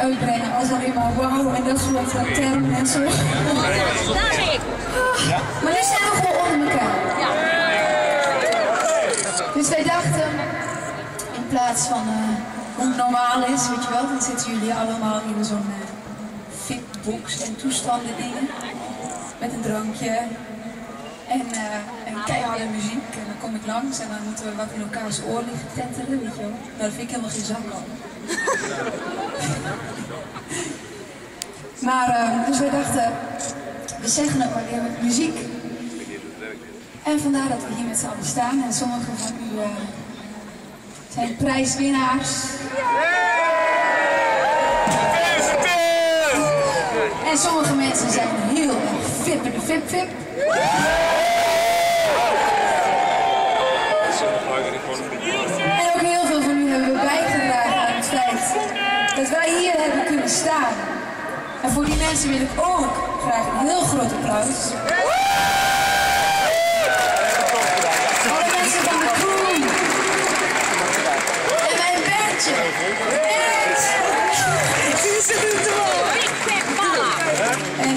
uitbrengen als alleen maar wauw en dat soort termen en zo. Maar nu zijn we gewoon onder elkaar. Dus wij dachten, in plaats van hoe het normaal is, weet je wel, dan zitten jullie allemaal in zo'n fitbox en toestanden dingen. Met een drankje en keiharde muziek. En dan kom ik langs en dan moeten we wat in elkaars oor liggen tetteren, weet je wel. Nou, dat vind ik helemaal geen zak al. Maar, dus wij dachten, we zeggen het maar weer met muziek. En vandaar dat we hier met z'n allen staan. En sommigen van u zijn prijswinnaars. En sommige mensen zijn heel erg fip in de fip. En ook heel veel van u hebben bijgedragen aan het feit dat wij hier hebben kunnen staan. En voor die mensen wil ik ook graag een heel groot applaus. Alle mensen van de crew. En mijn bandje. En